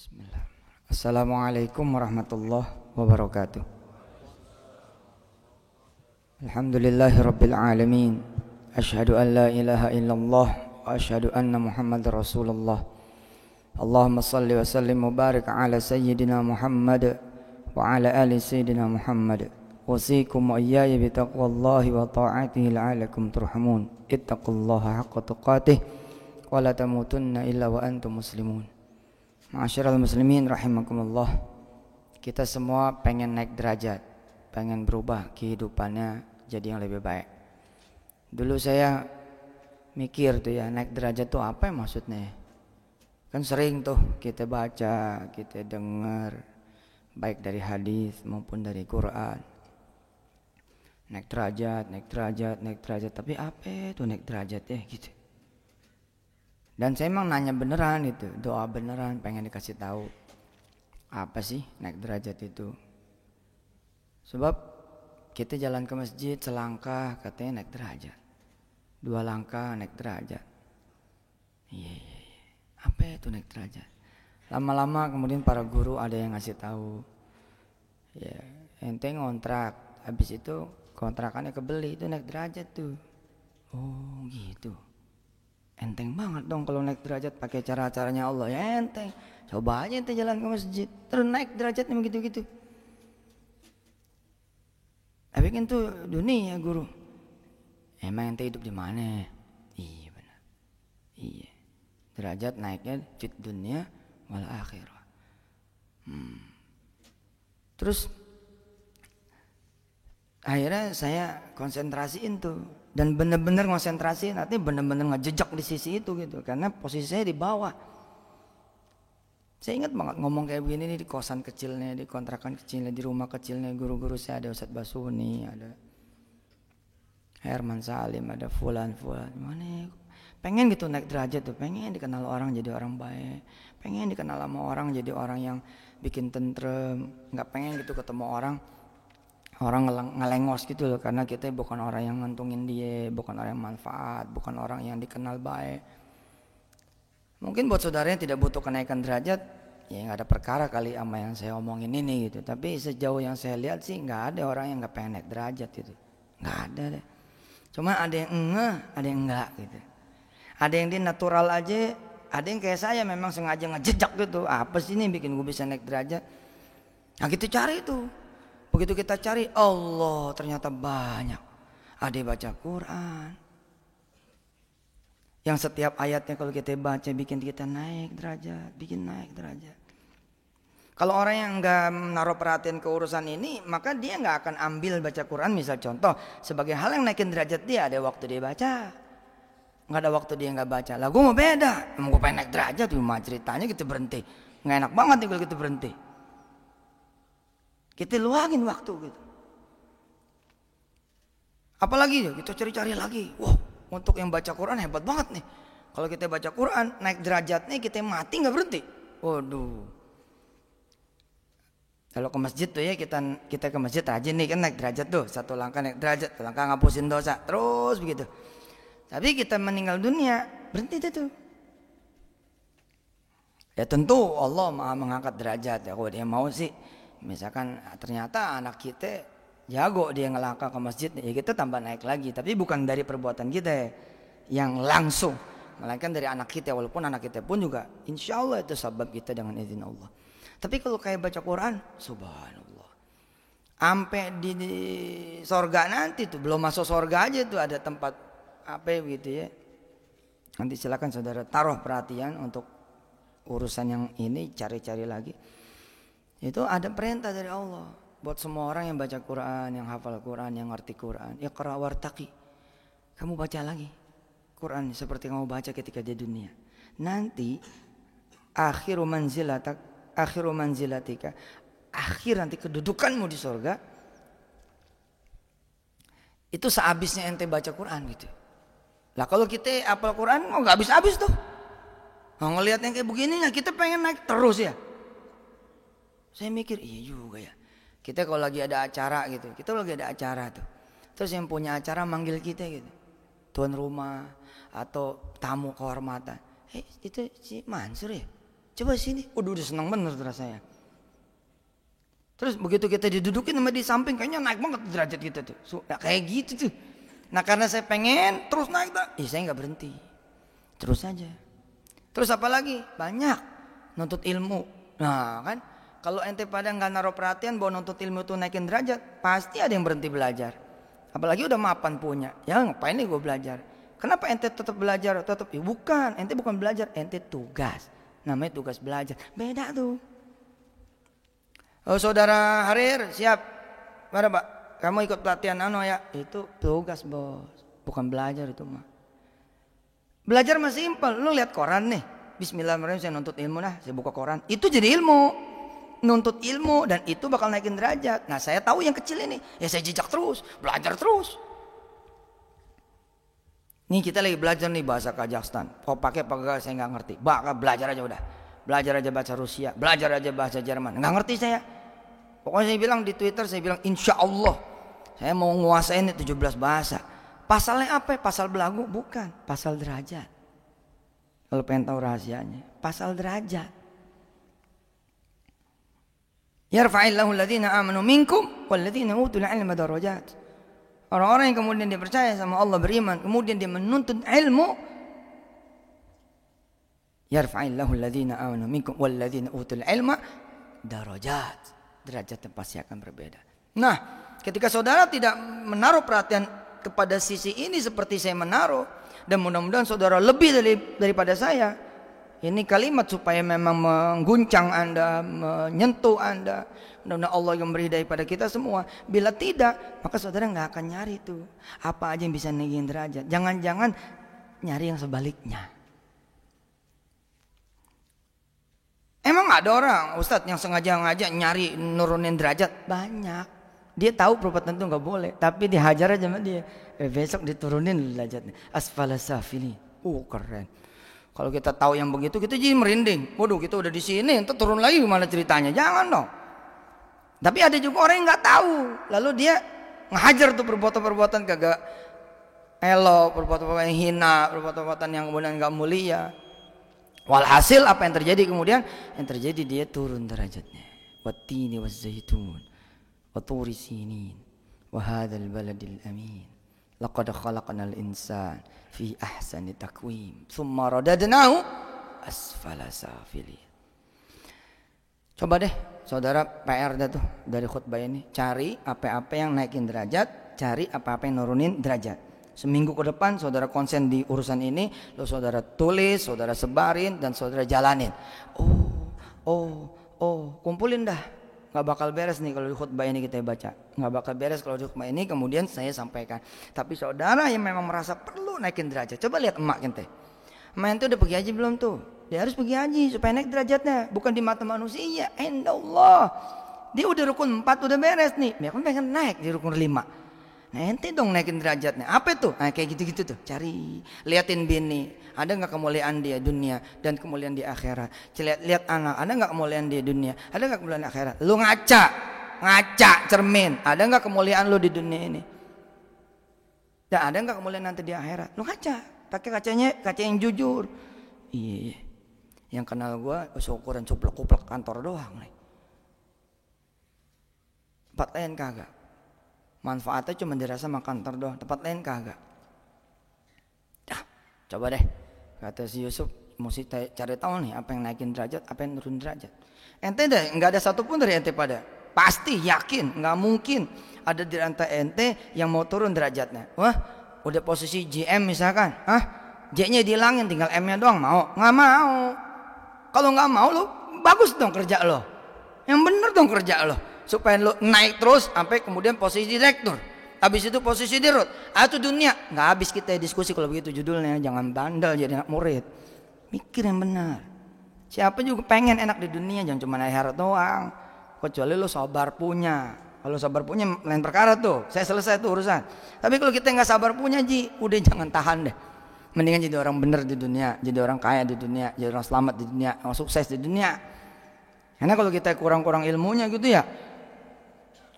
Bismillah. Assalamualaikum warahmatullahi wabarakatuh. Alhamdulillahi rabbil alamin. Asyhadu an la ilaha illallah wa asyhadu anna Muhammadar Rasulullah. Allahumma salli wa sallim mubarak ala sayyidina Muhammad wa ala ali sayyidina Muhammad. Wasikum wa iyaya bi taqwallahi wa ta'atihi la'alakum turhamun. Ittaqullaha haqqa tuqatih wa la tamutunna illa wa antum muslimun. Ma'asyiral muslimin rahimakumullah. Kita semua pengen naik derajat, pengen berubah kehidupannya jadi yang lebih baik. Dulu saya mikir tuh ya, naik derajat tuh apa ya maksudnya? Kan sering tuh kita baca, kita dengar baik dari hadis maupun dari Quran. Naik derajat, naik derajat, naik derajat. Tapi apa itu naik derajat ya gitu. Dan saya emang nanya beneran itu, doa beneran, pengen dikasih tahu apa sih naik derajat itu. Sebab kita jalan ke masjid selangkah katanya naik derajat, 2 langkah naik derajat. Iya. Apa itu naik derajat? Lama-lama kemudian para guru ada yang ngasih tahu. Ya, ente ngontrak, habis itu kontrakannya kebeli, itu naik derajat tuh. Oh gitu. Enteng banget dong kalau naik derajat pakai cara-caranya Allah, ya enteng. Coba aja ente jalan ke masjid, terus naik derajatnya begitu-gitu. Tapi kan tuh dunia guru. Emang ente hidup di mana? Iya benar. Iya. Derajat naiknya fit dunia wal akhirah. Terus akhirnya saya konsentrasiin tuh. Dan benar-benar konsentrasi, nanti benar-benar ngejejak di sisi itu gitu, karena posisi saya di bawah. Saya ingat banget ngomong kayak begini nih di kosan kecilnya, di kontrakan kecilnya, di rumah kecilnya guru-guru saya, ada Ustadz Basuni, ada Herman Salim, ada Fulan. Mana ya? Pengen gitu naik derajat tuh, pengen dikenal orang jadi orang baik, pengen dikenal sama orang jadi orang yang bikin tentrem, nggak pengen gitu ketemu orang ngelengos gitu loh, karena kita bukan orang yang ngantungin dia, bukan orang yang manfaat, bukan orang yang dikenal baik. Mungkin buat saudaranya tidak butuh kenaikan derajat, ya nggak ada perkara kali sama yang saya omongin ini gitu. Tapi sejauh yang saya lihat sih nggak ada orang yang nggak pengen naik derajat gitu, nggak ada deh. Cuma ada yang ada yang enggak gitu. Ada yang dia natural aja, ada yang kayak saya memang sengaja ngejejak gitu. Apa sih ini bikin gue bisa naik derajat? Nah gitu cari tuh. Begitu kita cari, Allah ternyata banyak. Ada yang baca Quran, yang setiap ayatnya kalau kita baca bikin kita naik derajat, bikin naik derajat. Kalau orang yang enggak menaruh perhatian ke urusan ini, maka dia enggak akan ambil baca Quran. Misal contoh, sebagai hal yang naikin derajat dia, ada waktu dia baca, enggak ada waktu dia enggak baca. Lah gue mau beda, mau gue pengen naik derajat, cuma ceritanya kita berhenti. Nggak enak banget nih kalau kita berhenti. Kita luangin waktu gitu. Apalagi ya kita cari-cari lagi. Wah, untuk yang baca Quran hebat banget nih. Kalau kita baca Quran naik derajatnya kita mati nggak berhenti. Waduh. Kalau ke masjid tuh ya kita ke masjid aja nih kan naik derajat tuh. 1 langkah naik derajat, 1 langkah ngapusin dosa. Terus begitu. Tapi kita meninggal dunia berhenti tuh. Ya tentu Allah Maha mengangkat derajat ya. Kalau dia mau sih. Misalkan ternyata anak kita jago dia ngelangkah ke masjid, ya kita tambah naik lagi. Tapi bukan dari perbuatan kita yang langsung, melainkan dari anak kita. Walaupun anak kita pun juga insya Allah itu sebab kita dengan izin Allah. Tapi kalau kayak baca Quran, subhanallah, sampai di sorga nanti tuh, belum masuk sorga aja tuh ada tempat apa gitu ya. Nanti silakan saudara taruh perhatian untuk urusan yang ini, cari-cari lagi. Itu ada perintah dari Allah buat semua orang yang baca Quran, yang hafal Quran, yang ngerti Quran. Iqra wartaqi. Kamu baca lagi Quran seperti kamu baca ketika di dunia. Nanti akhiru manzilatika, akhir nanti kedudukanmu di surga itu sehabisnya ente baca Quran gitu. Lah kalau kita hafal Quran nggak habis-habis tuh. Ngelihat yang kayak begini lah kita pengen naik terus ya. Saya mikir iya juga ya. Kita kalau lagi ada acara gitu, kita lagi ada acara tuh. Terus yang punya acara manggil kita gitu, tuan rumah atau tamu kehormatan. Itu si Mansur ya? Coba sini. Udah senang bener rasanya. Terus begitu kita didudukin sama di samping, kayaknya naik banget derajat kita tuh. Kayak gitu tuh. Nah karena saya pengen terus naik, saya nggak berhenti. Terus aja. Terus apa lagi? Banyak. Nuntut ilmu. Nah kan, kalau ente pada nggak naruh perhatian bahwa nuntut ilmu itu naikin derajat, pasti ada yang berhenti belajar. Apalagi udah mapan punya. Ya ngapain nih gue belajar? Kenapa ente tetap belajar? Ya bukan, ente bukan belajar, ente tugas. Namanya tugas belajar. Beda tuh. Oh saudara Harir siap? Mana Pak? Kamu ikut pelatihan ya? Itu tugas bos, bukan belajar itu mah. Belajar masih simpel. Lu lihat koran nih. Bismillahirrahmanirrahim, saya nuntut ilmu saya buka koran. Itu jadi ilmu. Nuntut ilmu dan itu bakal naikin derajat. Nah saya tahu yang kecil ini, ya saya jejak terus, belajar terus. Nih kita lagi belajar nih bahasa Kazakhstan. Oh pakai saya nggak ngerti. Belajar aja udah. Belajar aja bahasa Rusia, belajar aja bahasa Jerman. Nggak ngerti saya. Pokoknya saya bilang di Twitter, saya bilang insya Allah saya mau nguasain 17 bahasa. Pasalnya apa? Pasal belagu? Bukan. Pasal derajat. Kalau pengen tahu rahasianya, pasal derajat. Yarfa'illahu alladhina amanu minkum walladhina utul ilma darajat. Orang-orang yang kemudian dia percaya sama Allah, beriman, kemudian dia menuntut ilmu, yarfa'illahu alladhina amanu minkum walladhina utul ilma darajat. Derajatnya pasti akan berbeda. Nah, ketika saudara tidak menaruh perhatian kepada sisi ini seperti saya menaruh, dan mudah-mudahan saudara lebih daripada saya. Ini kalimat supaya memang mengguncang Anda, menyentuh Anda. Mudah-mudahan Allah yang memberi daripada kita semua. Bila tidak, maka saudara nggak akan nyari tuh apa aja yang bisa naikin derajat. Jangan-jangan nyari yang sebaliknya. Emang ada orang Ustadz yang sengaja ngajak nyari nurunin derajat? Banyak. Dia tahu perbuatan itu nggak boleh, tapi dihajar aja sama dia. Besok diturunin derajatnya. Asfala safili. Keren. Kalau kita tahu yang begitu, kita jadi merinding. Waduh, kita udah di sini, entar turun lagi gimana ceritanya? Jangan dong. Tapi ada juga orang yang nggak tahu, lalu dia ngehajar tuh perbuatan-perbuatan kagak elok, perbuatan-perbuatan yang hina, perbuatan-perbuatan yang kemudian nggak mulia. Walhasil apa yang terjadi kemudian? Yang terjadi dia turun derajatnya. Wattini wazzaitun wa turi sinin wa hadzal baladil amin. Laqad khalaqnal insana fi ahsani taqwim tsumma radadnahu asfala safilin. Coba deh saudara PR dah tuh dari khutbah ini, cari apa-apa yang naikin derajat, cari apa-apa yang nurunin derajat. Seminggu ke depan saudara konsen di urusan ini, lalu saudara tulis, saudara sebarin, dan saudara jalanin. Kumpulin dah. Gak bakal beres nih kalau di khutbah ini kita baca. Gak bakal beres kalau di khutbah ini kemudian saya sampaikan. Tapi saudara yang memang merasa perlu naikin derajat, coba lihat emak ente. Emak ente udah pergi haji belum tuh? Dia harus pergi haji supaya naik derajatnya. Bukan di mata manusia, indallah. Dia udah rukun 4 udah beres nih. Dia kan pengen naik di rukun 5. Nah ente dong naikin derajatnya. Apa itu? Nah, kayak gitu-gitu tuh. Cari, liatin bini, ada nggak kemuliaan dia dunia dan kemuliaan di akhirat. Lihat anak, ada nggak kemuliaan dia dunia, ada nggak kemuliaan akhirat. Lu ngaca cermin, ada nggak kemuliaan lu di dunia ini? Dan ada nggak kemuliaan nanti di akhirat? Lu ngaca, pakai kaca yang jujur. Iya. Yang kenal gua ukuran cuplek-cuplek kantor doang nih. Tempat lain kagak. Manfaatnya cuma dirasa makan kantor doang, tempat lain kagak. Coba deh, kata si Yusuf, mesti cari tahu nih apa yang naikin derajat, apa yang nurunin derajat. Ente deh, nggak ada satupun dari ente pada, pasti yakin, nggak mungkin ada di antara ente yang mau turun derajatnya. Wah, udah posisi GM misalkan, J-nya dihilangin, tinggal M-nya doang, mau? Nggak mau. Kalau nggak mau lo, bagus dong kerja lo, yang bener dong kerja lo. Supaya lo naik terus sampai kemudian posisi direktur, habis itu posisi dirut, itu dunia. Nggak habis kita diskusi kalau begitu judulnya. Jangan bandel jadi anak murid, mikir yang benar. Siapa juga pengen enak di dunia, jangan cuma akhirat doang. Kecuali lo sabar punya. Kalau sabar punya lain perkara tuh, saya selesai tuh urusan. Tapi kalau kita nggak sabar punya udah jangan tahan deh. Mendingan jadi orang bener di dunia, jadi orang kaya di dunia, jadi orang selamat di dunia, orang sukses di dunia. Karena kalau kita kurang-kurang ilmunya gitu ya,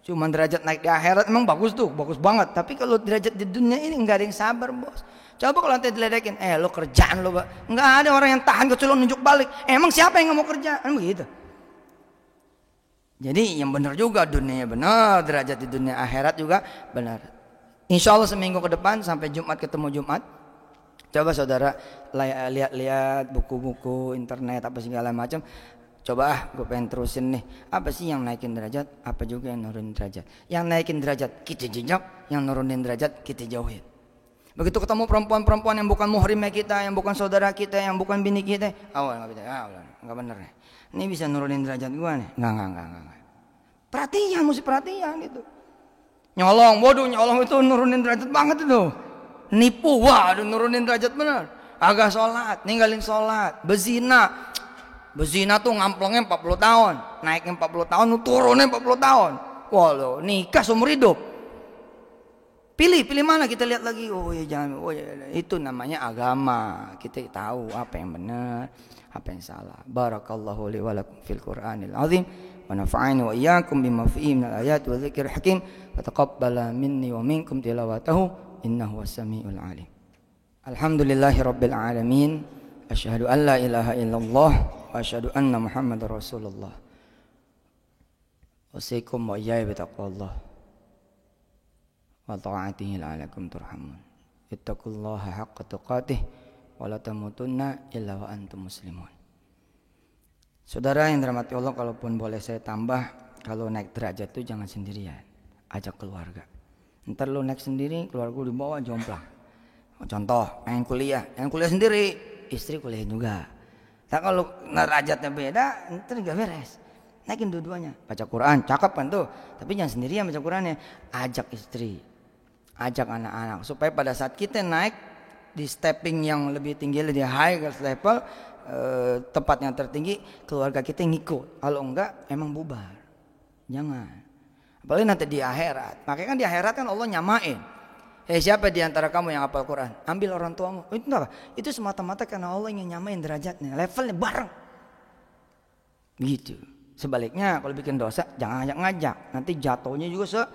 Cuma derajat naik di akhirat emang bagus tuh, bagus banget. Tapi kalau derajat di dunia ini nggak ada yang sabar, bos. Coba kalau nanti diledekin, lo kerjaan lo, nggak ada orang yang tahan kecuali lo nunjuk balik. Emang siapa yang nggak mau kerja? Kan begitu. Jadi yang benar juga, dunia benar, derajat di dunia akhirat juga benar. Insya Allah seminggu ke depan sampai Jumat ketemu Jumat. Coba saudara lihat-lihat buku-buku internet apa segala macam. Coba gue pengen terusin nih. Apa sih yang naikin derajat? Apa juga yang nurunin derajat? Yang naikin derajat kita jejak, yang nurunin derajat kita jauhin. Begitu ketemu perempuan-perempuan yang bukan muhrimnya kita, yang bukan saudara kita, yang bukan bini kita, nggak bener nih. Ini bisa nurunin derajat gue nih? Nggak. Perhatian, mesti perhatian gitu. Nyolong, waduh nyolong itu nurunin derajat banget itu. Nipu, waduh nurunin derajat bener. Agak sholat, ninggalin sholat, bezina. Bezina tuh ngamplongnya 40 tahun, naiknya 40 tahun, turunnya 40 tahun. Waduh, nikah seumur hidup. Pilih mana kita lihat lagi. Oh ya jangan, itu namanya agama. Kita tahu apa yang benar, apa yang salah. Barakallahu li wa lakum fil Qur'anil azim wa nafa'ani wa iyyakum bima fihi minal ayati wa dzikril hakim wa taqabbala minni wa minkum tilawatahu innahu was-sami'ul alim. Alhamdulillahirabbil alamin. Asyhadu an la ilaha illallah wa asyhadu anna Muhammadar Rasulullah. Wasikum wa iyaya bitaqwallah wa ta'atihi la'alakum turhamun. Ittaqullaha haqqa tuqatih wa la tamutunna illa wa antum muslimun. Saudara yang dirahmati Allah, kalaupun boleh saya tambah, kalau naik derajat itu jangan sendirian, ajak keluarga. Ntar lu naik sendiri, keluarga di bawah jomplang. Contoh, yang kuliah sendiri, istri kuliah juga. Tak kalau derajatnya beda, ntar gak beres. Naikin dua-duanya. Baca Quran, cakep kan tuh. Tapi jangan sendirian baca Qurannya. Ajak istri, ajak anak-anak. Supaya pada saat kita naik di stepping yang lebih tinggi, lebih high level, tempat yang tertinggi, keluarga kita ngikut. Kalau enggak, emang bubar. Jangan. Apalagi nanti di akhirat. Makanya kan di akhirat kan Allah nyamain. Siapa di antara kamu yang hafal Quran? Ambil orang tuamu. Itu apa? Itu semata-mata karena Allah ingin nyamain derajatnya, levelnya bareng. Gitu. Sebaliknya kalau bikin dosa jangan ngajak. Nanti jatuhnya juga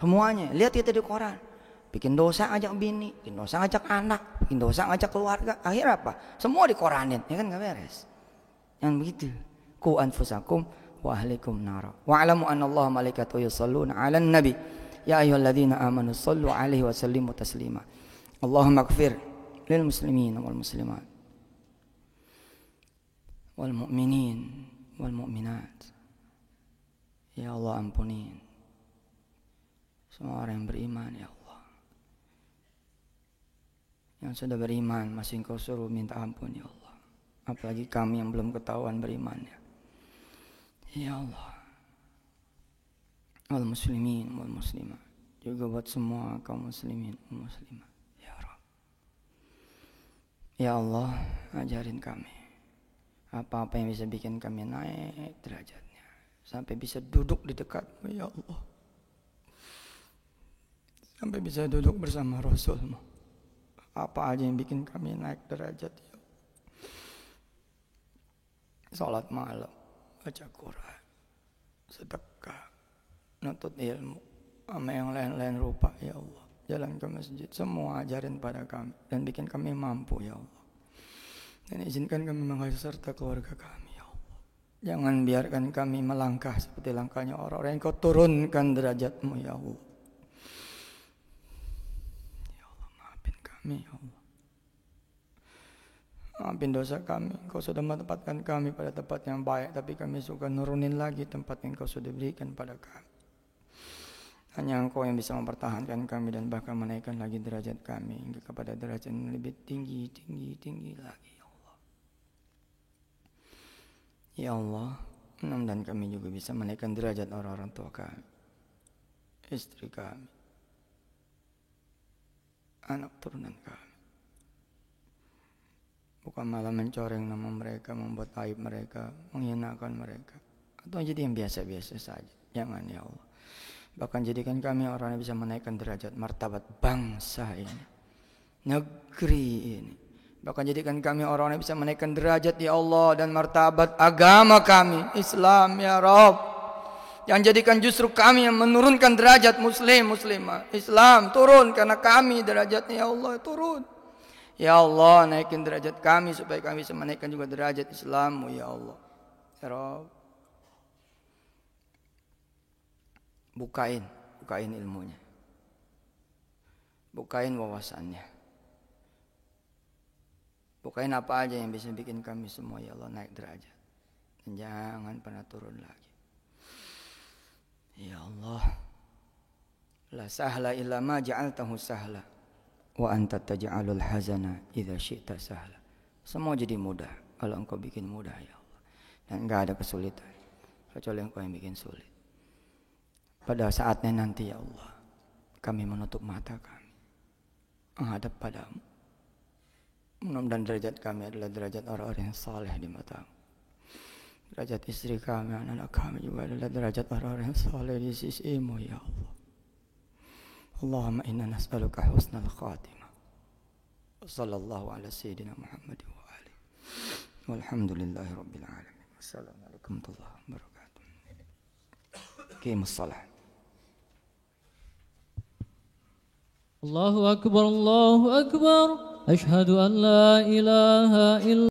semuanya. Lihat kita di Quran. Bikin dosa ajak bini, bikin dosa ngajak anak, bikin dosa ngajak keluarga. Akhir apa? Semua dikoranin. Ya kan enggak beres. Yang begitu. Qu anfusakum wa ahlikum nara. Wa'lamu annallaha malaikatahu yusholluna 'alan nabi. Ya ayyuhalladzina amanu shallu 'alaihi wa sallimu taslima. Allahumma ighfir lil muslimin wal muslimat wal mu'minin wal mu'minat. Ya Allah, ampunin semua orang yang beriman, ya Allah. Yang sudah beriman masih Engkau suruh minta ampun, ya Allah. Apalagi kami yang belum ketahuan berimannya. Ya Allah. Wal muslimin wal muslimat, juga buat semua kaum muslimin dan muslimat, ya Rabb. Ya Allah, ajarin kami apa-apa yang bisa bikin kami naik derajatnya sampai bisa duduk di dekat-Mu, ya Allah. Sampai bisa duduk bersama Rasul-Mu. Apa aja yang bikin kami naik derajat, ya Allah. Salat malam, baca Quran, sedekah, nuntut ilmu, sama yang lain-lain rupa, ya Allah. Jalan ke masjid, semua ajarin pada kami dan bikin kami mampu, ya Allah. Dan izinkan kami mengasihi serta keluarga kami, ya Allah. Jangan biarkan kami melangkah seperti langkahnya orang-orang yang Kau turunkan derajat-Mu, ya Allah. Ya Allah, maafin kami, ya Allah. Maafin dosa kami. Kau sudah menempatkan kami pada tempat yang baik, tapi kami suka nurunin lagi tempat yang Kau sudah berikan pada kami. Hanya Engkau yang bisa mempertahankan kami dan bahkan menaikkan lagi derajat kami hingga kepada derajat yang lebih tinggi lagi, ya Allah. Ya Allah, mudah-mudahan kami juga bisa menaikkan derajat orang-orang tua kami, istri kami, anak turunan kami. Bukan malah mencoreng nama mereka, membuat aib mereka, menghinakan mereka, atau jadi yang biasa-biasa saja. Jangan, ya Allah. Bahkan jadikan kami orang yang bisa menaikkan derajat martabat bangsa ini, negeri ini. Bahkan jadikan kami orang yang bisa menaikkan derajat, ya Allah, dan martabat agama kami, Islam, ya Rabb. Jangan jadikan justru kami yang menurunkan derajat muslim, muslimah. Islam turun karena kami derajatnya ya Allah turun. Ya Allah naikin derajat kami supaya kami bisa menaikkan juga derajat Islammu ya Allah. Ya Rabb. Bukain ilmunya. Bukain wawasannya. Bukain apa aja yang bisa bikin kami semua ya Allah naik derajat. Dan jangan pernah turun lagi. Ya Allah. La sahla illa ma ja'altahu sahla. Wa anta taj'alul hazana idza syi'ta sahla. Semua jadi mudah kalau engkau bikin mudah ya Allah. Dan enggak ada kesulitan kecuali engkau yang bikin sulit. Pada saatnya nanti ya Allah, kami menutup mata kami menghadap padamu. Mudah-mudahan derajat kami adalah derajat orang-orang yang saleh di matamu. Derajat istri kami, anak-anak kami juga adalah derajat orang-orang yang saleh di sisimu ya Allah. Allahumma inna nas'aluka husnal khatimah. Sallallahu ala sayyidina Muhammad wa alihi. Walhamdulillahi rabbil alamin. Wassalamualaikum warahmatullahi wabarakatuh. Qimus shalah. Allahu akbar, Allahu akbar. Ashhadu an la ilaha illa